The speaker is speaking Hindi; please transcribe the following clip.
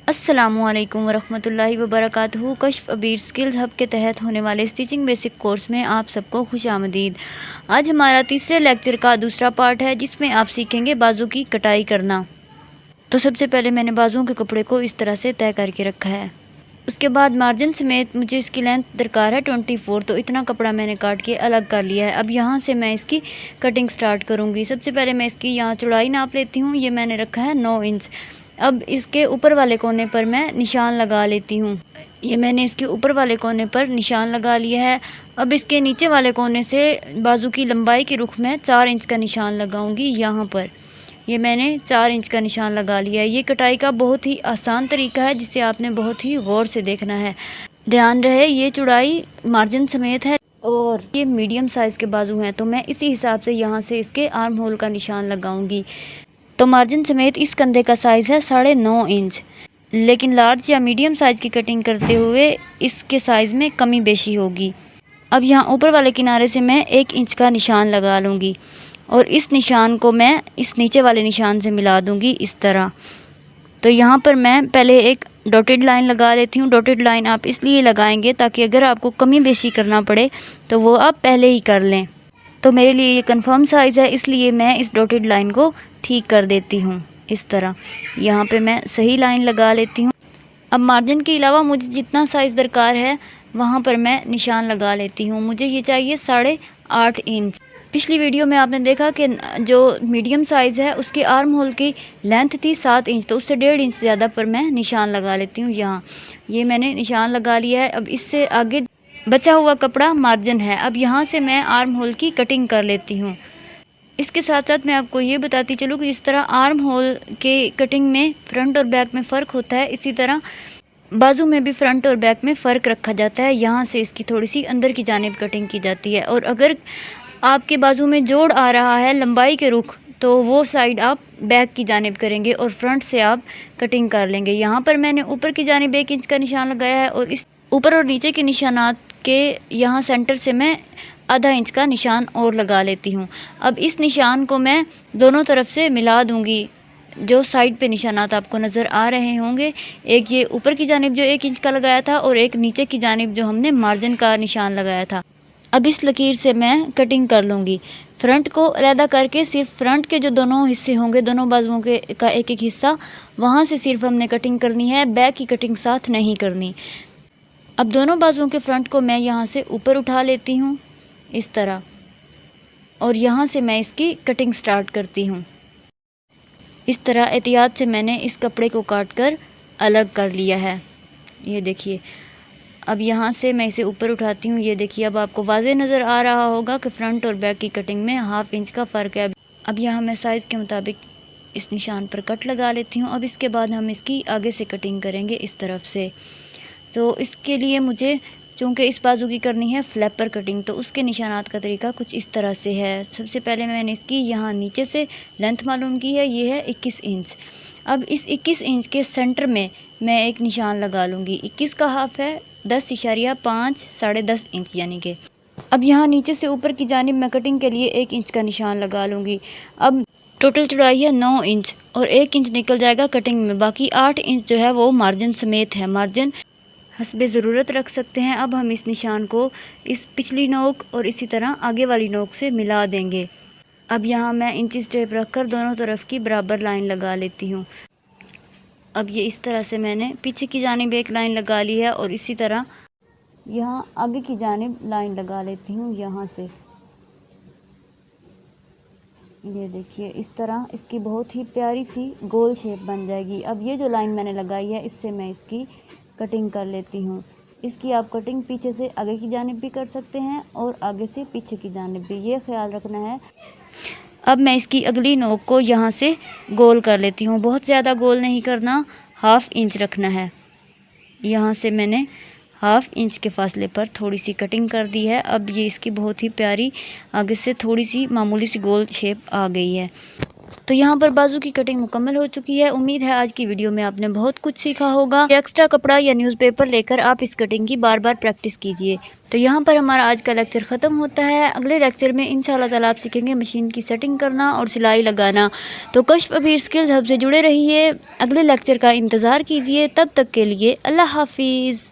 अस्सलामुअलैकुम वरहमतुल्लाहि वबरकातुहू। कश्फ अबीर स्किल्स हब के तहत होने वाले स्टिचिंग बेसिक कोर्स में आप सबको खुश आमदीद। आज हमारा तीसरे लेक्चर का दूसरा पार्ट है जिसमें आप सीखेंगे बाजू की कटाई करना। तो सबसे पहले मैंने बाजुओं के कपड़े को इस तरह से तय करके रखा है। उसके बाद मार्जिन समेत मुझे इसकी लेंथ दरकार है 24, तो इतना कपड़ा मैंने काट के अलग कर लिया है। अब यहाँ से मैं इसकी कटिंग स्टार्ट करूँगी। सबसे पहले मैं इसकी यहाँ चौड़ाई नाप लेती हूँ। ये मैंने रखा है 9 इंच। अब इसके ऊपर वाले कोने पर मैं निशान लगा लेती हूँ। ये मैंने इसके ऊपर वाले कोने पर निशान लगा लिया है। अब इसके नीचे वाले कोने से बाजू की लंबाई के रुख में 4 इंच का निशान लगाऊंगी। यहाँ पर ये मैंने 4 इंच का निशान लगा लिया है। ये कटाई का बहुत ही आसान तरीका है जिसे आपने बहुत ही गौर से देखना है। ध्यान रहे ये चौड़ाई मार्जिन समेत है और ये मीडियम साइज़ के बाजू हैं, तो मैं इसी हिसाब से यहाँ से इसके आर्म होल का निशान लगाऊंगी। तो मार्जिन समेत इस कंधे का साइज़ है 9.5 इंच, लेकिन लार्ज या मीडियम साइज़ की कटिंग करते हुए इसके साइज़ में कमी बेशी होगी। अब यहाँ ऊपर वाले किनारे से मैं 1 इंच का निशान लगा लूँगी और इस निशान को मैं इस नीचे वाले निशान से मिला दूँगी इस तरह। तो यहाँ पर मैं पहले एक डॉटेड लाइन लगा लेती हूँ। डॉटेड लाइन आप इसलिए लगाएंगे ताकि अगर आपको कमी बेशी करना पड़े तो वो आप पहले ही कर लें। तो मेरे लिए ये कंफर्म साइज़ है, इसलिए मैं इस डॉटेड लाइन को ठीक कर देती हूँ इस तरह। यहाँ पे मैं सही लाइन लगा लेती हूँ। अब मार्जिन के अलावा मुझे जितना साइज़ दरकार है वहाँ पर मैं निशान लगा लेती हूँ। मुझे ये चाहिए 8.5 इंच। पिछली वीडियो में आपने देखा कि जो मीडियम साइज़ है उसके आर्म होल की लेंथ थी 7 इंच, तो उससे 1.5 इंच ज़्यादा पर मैं निशान लगा लेती हूँ। यहाँ ये मैंने निशान लगा लिया है। अब इससे आगे बचा हुआ कपड़ा मार्जिन है। अब यहाँ से मैं आर्म होल की कटिंग कर लेती हूँ। इसके साथ साथ मैं आपको ये बताती चलूँ कि जिस तरह आर्म होल के कटिंग में फ्रंट और बैक में फ़र्क होता है, इसी तरह बाजू में भी फ्रंट और बैक में फ़र्क रखा जाता है। यहाँ से इसकी थोड़ी सी अंदर की जानिब कटिंग की जाती है और अगर आपके बाजू में जोड़ आ रहा है लंबाई के रुख, तो वो साइड आप बैक की जानिब करेंगे और फ्रंट से आप कटिंग कर लेंगे। यहाँ पर मैंने ऊपर की जानिब 1 इंच का निशान लगाया है और इस ऊपर और नीचे के निशानात के यहाँ सेंटर से मैं आधा इंच का निशान और लगा लेती हूँ। अब इस निशान को मैं दोनों तरफ से मिला दूँगी। जो साइड पे निशानात आपको नज़र आ रहे होंगे, एक ये ऊपर की जानिब जो 1 इंच का लगाया था और एक नीचे की जानिब जो हमने मार्जिन का निशान लगाया था। अब इस लकीर से मैं कटिंग कर लूँगी। फ्रंट को अलहदा करके सिर्फ फ्रंट के जो दोनों हिस्से होंगे, दोनों बाजुओं के का एक एक हिस्सा, वहाँ से सिर्फ हमने कटिंग करनी है, बैक की कटिंग साथ नहीं करनी। अब दोनों बाजुओं के फ्रंट को मैं यहाँ से ऊपर उठा लेती हूँ इस तरह और यहाँ से मैं इसकी कटिंग स्टार्ट करती हूँ। इस तरह एहतियात से मैंने इस कपड़े को काट कर अलग कर लिया है। ये देखिए, अब यहाँ से मैं इसे ऊपर उठाती हूँ। ये देखिए, अब आपको वाज़े नज़र आ रहा होगा कि फ़्रंट और बैक की कटिंग में 1/2 इंच का फ़र्क है। अब यहाँ मैं साइज़ के मुताबिक इस निशान पर कट लगा लेती हूँ। अब इसके बाद हम इसकी आगे से कटिंग करेंगे इस तरफ से। तो इसके लिए मुझे चूँकि इस बाजू की करनी है फ्लैपर कटिंग, तो उसके निशानात का तरीका कुछ इस तरह से है। सबसे पहले मैंने इसकी यहाँ नीचे से लेंथ मालूम की है, ये है 21 इंच। अब इस 21 इंच के सेंटर में मैं एक निशान लगा लूँगी। 21 का हाफ है 10.5 10.5 इंच यानी कि। अब यहाँ नीचे से ऊपर की जानिब मैं कटिंग के लिए 1 इंच का निशान लगा लूँगी। अब टोटल चौड़ाई है 9 इंच और 1 इंच निकल जाएगा कटिंग में, बाकी 8 इंच जो है वो मार्जिन समेत है। मार्जिन हस्बे ज़रूरत रख सकते हैं। अब हम इस निशान को इस पिछली नोक और इसी तरह आगे वाली नोक से मिला देंगे। अब यहाँ मैं इंचिस टेप रखकर दोनों तरफ की बराबर लाइन लगा लेती हूँ। अब ये इस तरह से मैंने पीछे की जानिब एक लाइन लगा ली है और इसी तरह यहाँ आगे की जानिब लाइन लगा लेती हूँ यहाँ से। ये देखिए, इस तरह इसकी बहुत ही प्यारी सी गोल शेप बन जाएगी। अब ये जो लाइन मैंने लगाई है इससे मैं इसकी कटिंग कर लेती हूँ। इसकी आप कटिंग पीछे से आगे की जानिब भी कर सकते हैं और आगे से पीछे की जानिब भी, ये ख्याल रखना है। अब मैं इसकी अगली नोक को यहाँ से गोल कर लेती हूँ। बहुत ज़्यादा गोल नहीं करना, 1/2 इंच रखना है। यहाँ से मैंने 1/2 इंच के फासले पर थोड़ी सी कटिंग कर दी है। अब ये इसकी बहुत ही प्यारी आगे से थोड़ी सी मामूली सी गोल शेप आ गई है। तो यहाँ पर बाजू की कटिंग मुकम्मल हो चुकी है। उम्मीद है आज की वीडियो में आपने बहुत कुछ सीखा होगा। एक्स्ट्रा कपड़ा या न्यूज़पेपर लेकर आप इस कटिंग की बार बार प्रैक्टिस कीजिए। तो यहाँ पर हमारा आज का लेक्चर ख़त्म होता है। अगले लेक्चर में इंशाल्लाह ताला आप सीखेंगे मशीन की सेटिंग करना और सिलाई लगाना। तो कश्फ अबीर स्किल्स हब से जुड़े रहिए, अगले लेक्चर का इंतज़ार कीजिए। तब तक के लिए अल्लाह हाफिज़।